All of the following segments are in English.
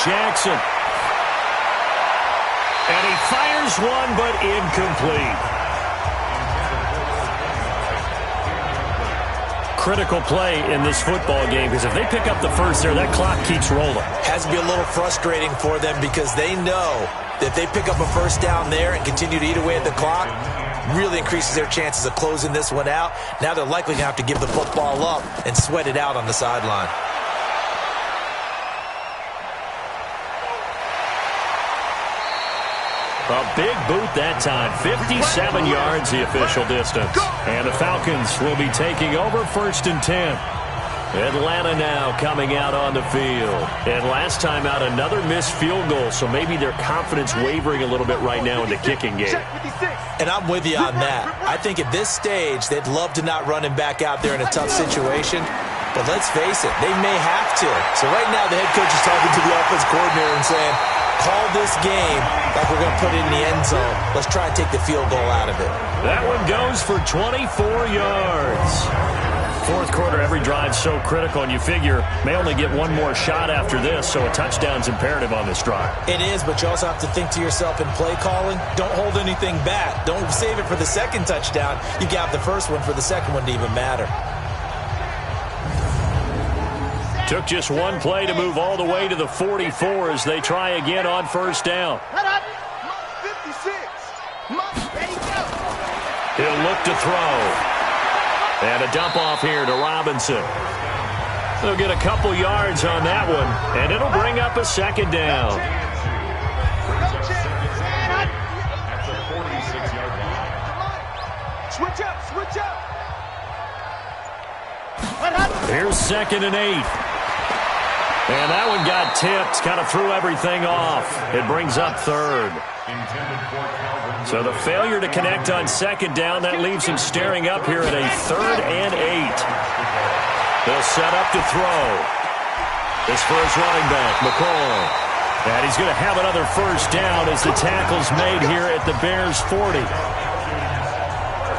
Jackson. And he fires one, but incomplete. Critical play in this football game, because if they pick up the first there, that clock keeps rolling. Has to be a little frustrating for them because they know that if they pick up a first down there and continue to eat away at the clock, really increases their chances of closing this one out. Now they're likely going to have to give the football up and sweat it out on the sideline. A big boot that time. 57 yards the official distance. And the Falcons will be taking over 1st and 10. Atlanta now coming out on the field. And last time out, another missed field goal, so maybe their confidence wavering a little bit right now in the kicking game. And I'm with you on that. I think at this stage, they'd love to not run him back out there in a tough situation. But let's face it, they may have to. So right now, the head coach is talking to the offense coordinator and saying, call this game like we're going to put it in the end zone. Let's try and take the field goal out of it. That one goes for 24 yards. Fourth quarter, every drive so critical, and you figure may only get one more shot after this, so a touchdown's imperative on this drive. It is, but you also have to think to yourself in play calling, don't hold anything back. Don't save it for the second touchdown. You got the first one for the second one to even matter. Took just one play to move all the way to the 44 as they try again on first down. He'll look to throw. And a dump off here to Robinson. They'll get a couple yards on that one, and it'll bring up a second down. Switch up. Here's 2nd and 8. And that one got tipped, kind of threw everything off. It brings up 3rd. So the failure to connect on 2nd down, that leaves him staring up here at a 3rd and 8. They'll set up to throw. This for his running back, McCoy. And he's going to have another first down as the tackle's made here at the Bears' 40.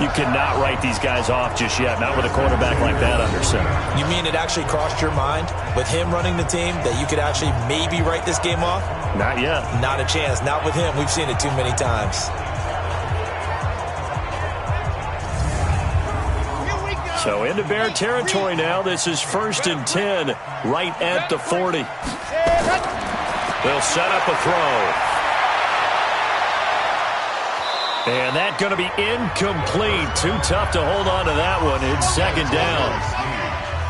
You cannot write these guys off just yet, not with a quarterback like that under center. You mean it actually crossed your mind with him running the team that you could actually maybe write this game off? Not yet. Not a chance. Not with him. We've seen it too many times. So into Bear territory now. This is 1st and 10 right at the 40. They'll set up a throw. And that's going to be incomplete. Too tough to hold on to that one. It's 2nd down.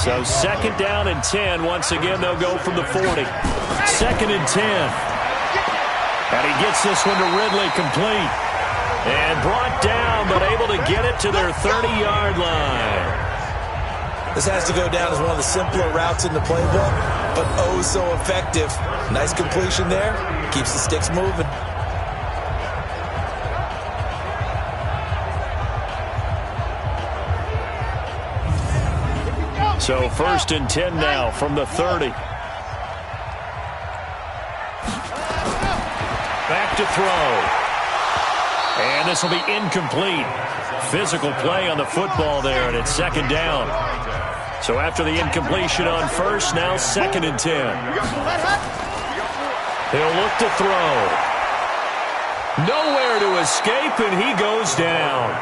So 2nd down and 10. Once again, they'll go from the 40. 2nd and 10. And he gets this one to Ridley complete. And brought down, but able to get it to their 30-yard line. This has to go down as one of the simpler routes in the playbook, but oh so effective. Nice completion there. Keeps the sticks moving. So 1st and 10 now from the 30. Back to throw. And this will be incomplete. Physical play on the football there, and it's 2nd down. So after the incompletion on first, now 2nd and 10. He'll look to throw. Nowhere to escape, and he goes down.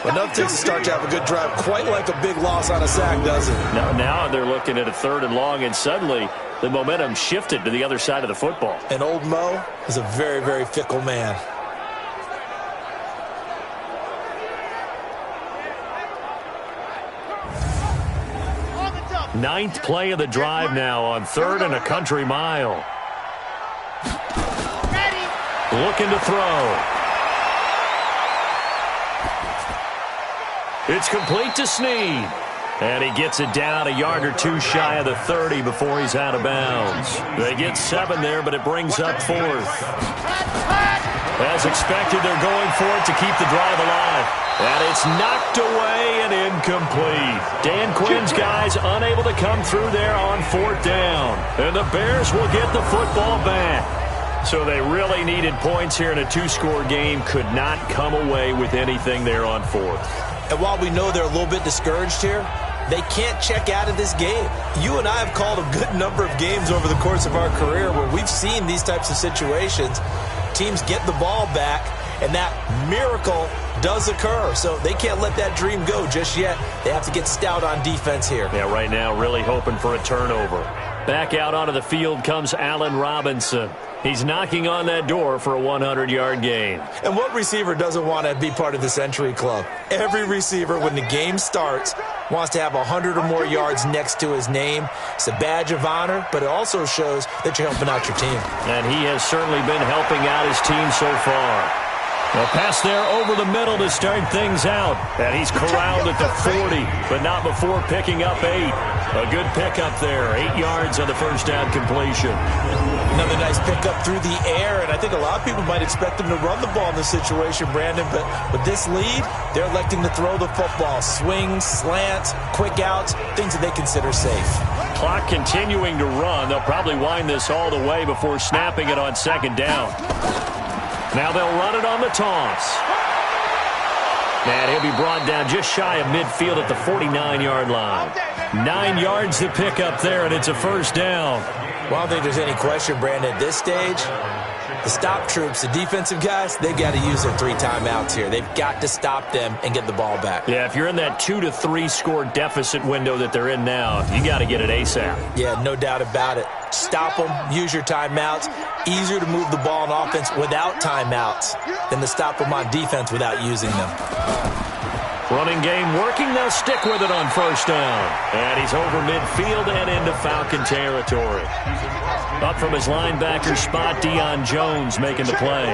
Enough takes to start to have a good drive, quite like a big loss on a sack, doesn't it? Now they're looking at a 3rd and long, and suddenly the momentum shifted to the other side of the football. And old Mo is a very, very fickle man. Ninth play of the drive now on 3rd and a country mile. Looking to throw. It's complete to Snead. And he gets it down a yard or two shy of the 30 before he's out of bounds. They get 7 there, but it brings up 4th. As expected, they're going for it to keep the drive alive. And it's knocked away and incomplete. Dan Quinn's guys unable to come through there on 4th down. And the Bears will get the football back. So they really needed points here in a 2-score game. Could not come away with anything there on 4th. And while we know they're a little bit discouraged here, They can't check out of this game. You and I have called a good number of games over the course of our career where we've seen these types of situations. Teams get the ball back, and that miracle does occur. So they can't let that dream go just yet. They have to get stout on defense here. Yeah, right now really hoping for a turnover. Back out onto the field comes Allen Robinson. He's knocking on that door for a 100-yard gain. And what receiver doesn't want to be part of this entry club? Every receiver, when the game starts, wants to have 100 or more yards next to his name. It's a badge of honor, but it also shows that you're helping out your team. And he has certainly been helping out his team so far. A pass there over the middle to start things out. And he's corralled at the 40, but not before picking up 8. A good pickup there. 8 yards on the first down completion. Another nice pickup through the air, and I think a lot of people might expect him to run the ball in this situation, Brandon, but with this lead, they're electing to throw the football. Swings, slants, quick outs, things that they consider safe. Clock continuing to run. They'll probably wind this all the way before snapping it on second down. Now they'll run it on the toss. And he'll be brought down just shy of midfield at the 49-yard line. 9 yards to pick up there, and it's a first down. Well, I don't think there's any question, Brandon, at this stage, the stop troops, the defensive guys, they've got to use their 3 timeouts here. They've got to stop them and get the ball back. Yeah, if you're in that 2 to 3 score deficit window that they're in now, you got to get it ASAP. Yeah, no doubt about it. Stop them, use your timeouts. Easier to move the ball on offense without timeouts than to stop them on defense without using them. Running game working. They'll stick with it on first down. And he's over midfield and into Falcon territory. Up from his linebacker spot, Deion Jones making the play.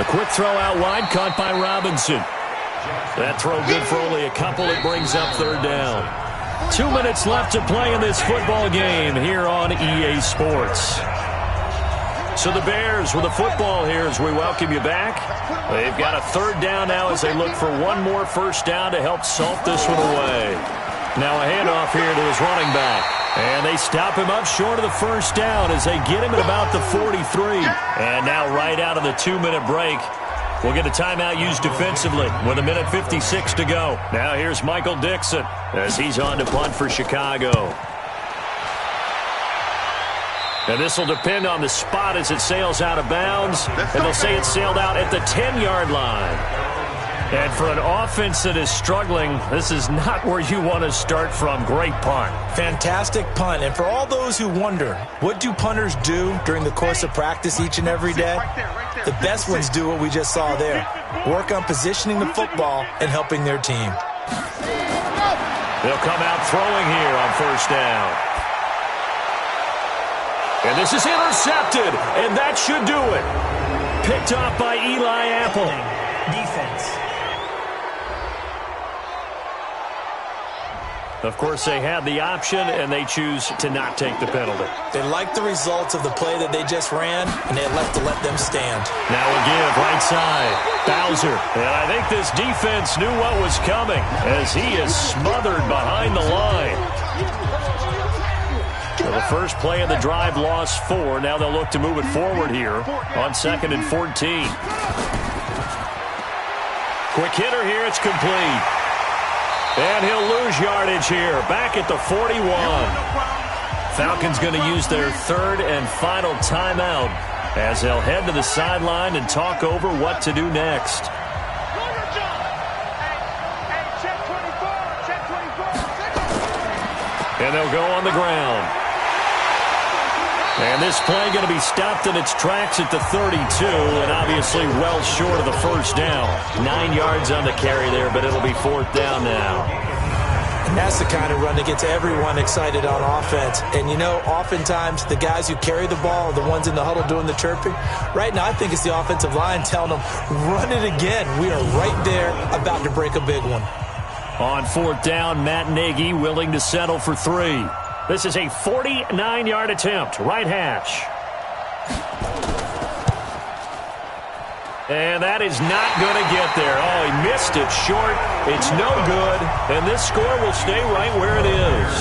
A quick throw out wide, caught by Robinson. That throw good for only a couple. It brings up third down. 2 minutes left to play in this football game here on EA Sports. So the Bears with the football here as we welcome you back. They've got a third down now as they look for one more first down to help salt this one away. Now a handoff here to his running back. And they stop him up short of the first down as they get him at about the 43. And now right out of the 2-minute break, we'll get a timeout used defensively with 1:56 to go. Now here's Michael Dixon as he's on to punt for Chicago. And this will depend on the spot as it sails out of bounds. And they'll say it sailed out at the 10-yard line. And for an offense that is struggling, this is not where you want to start from. Great punt. Fantastic punt. And for all those who wonder, what do punters do during the course of practice each and every day? The best ones do what we just saw there. Work on positioning the football and helping their team. They'll come out throwing here on first down. And this is intercepted, and that should do it. Picked off by Eli Apple. Defense. Of course, they had the option, and they choose to not take the penalty. They like the results of the play that they just ran, and they elect to let them stand. Now a give, right side. Bowser. And I think this defense knew what was coming as he is smothered behind the line. So the first play of the drive lost 4. Now they'll look to move it forward here on 2nd and 14. Quick hitter here. It's complete. And he'll lose yardage here. Back at the 41. Falcons going to use their third and final timeout as they'll head to the sideline and talk over what to do next. And they'll go on the ground. And this play going to be stopped in its tracks at the 32, and obviously well short of the first down. 9 yards on the carry there, but it'll be 4th down now. And that's the kind of run that gets everyone excited on offense. And, you know, oftentimes the guys who carry the ball are the ones in the huddle doing the chirping. Right now, I think it's the offensive line telling them, run it again. We are right there about to break a big one. On 4th down, Matt Nagy willing to settle for 3. This is a 49-yard attempt, right hash. And that is not going to get there. Oh, he missed it short. It's no good. And this score will stay right where it is.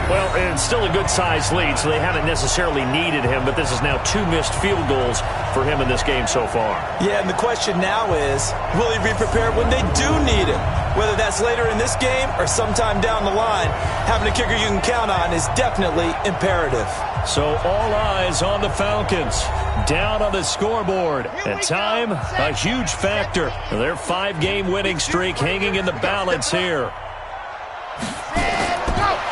Well, it's still a good-sized lead, so they haven't necessarily needed him, but this is now 2 missed field goals for him in this game so far. Yeah, and the question now is, will he be prepared when they do need him? Whether that's later in this game or sometime down the line, having a kicker you can count on is definitely imperative. So all eyes on the Falcons. Down on the scoreboard. And time, a huge factor. Their 5-game winning streak hanging in the balance here.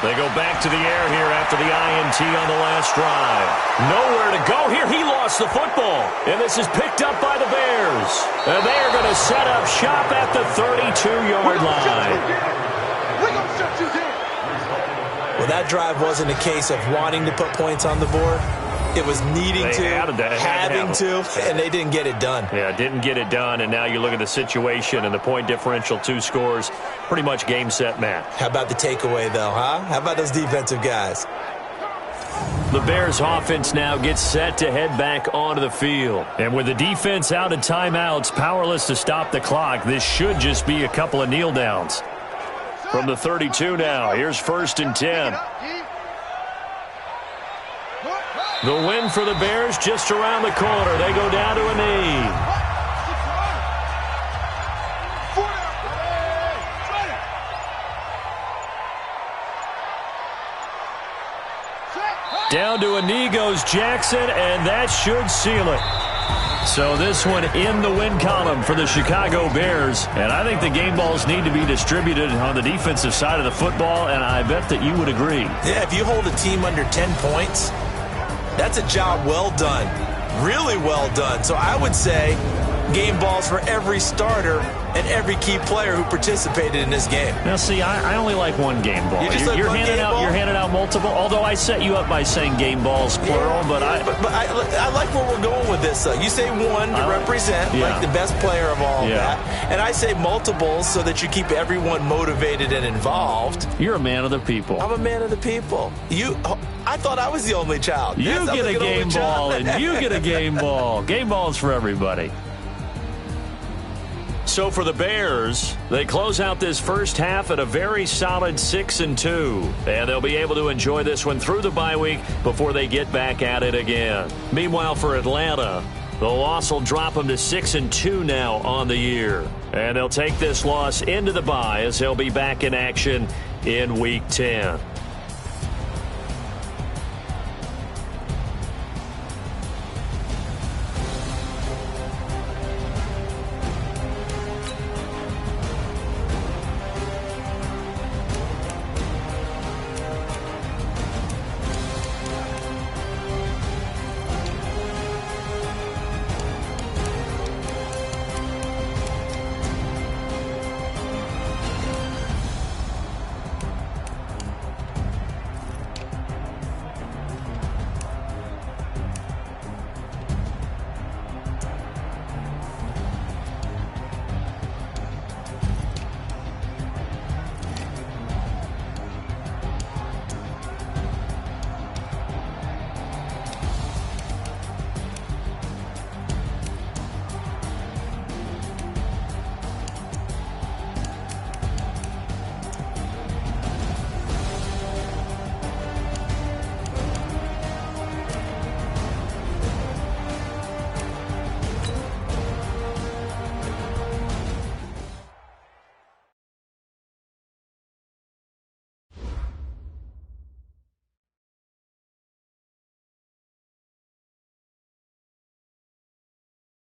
They go back to the air here after the INT on the last drive. Nowhere to go here. He lost the football. And this is picked up by the Bears. And they are going to set up shop at the 32-yard line. Well, that drive wasn't a case of wanting to put points on the board. It was needing to, having to, and they didn't get it done. Yeah, didn't get it done, and now you look at the situation and the point differential, 2 scores, pretty much game, set, match. How about the takeaway, though, huh? How about those defensive guys? The Bears offense now gets set to head back onto the field. And with the defense out of timeouts, powerless to stop the clock, this should just be a couple of kneel downs. From the 32 now, here's 1st and 10. The win for the Bears just around the corner. They go down to a knee. Down to a knee goes Jackson, and that should seal it. So this one in the win column for the Chicago Bears. And I think the game balls need to be distributed on the defensive side of the football, and I bet that you would agree. Yeah, if you hold a team under 10 points, that's a job well done, really well done. So I would say game balls for every starter and every key player who participated in this game. Now, see, I only like one game ball. You're handing out multiple, although I set you up by saying game balls, plural. Yeah, but I like where we're going with this. You say one to represent, like the best player of all of that. And I say multiples so that you keep everyone motivated and involved. You're a man of the people. I'm a man of the people. I thought I was the only child. You get a game ball, and you get a game ball. Game balls for everybody. So for the Bears, they close out this first half at a very solid 6-2. And they'll be able to enjoy this one through the bye week before they get back at it again. Meanwhile, for Atlanta, the loss will drop them to 6-2 now on the year. And they'll take this loss into the bye as they'll be back in action in Week 10.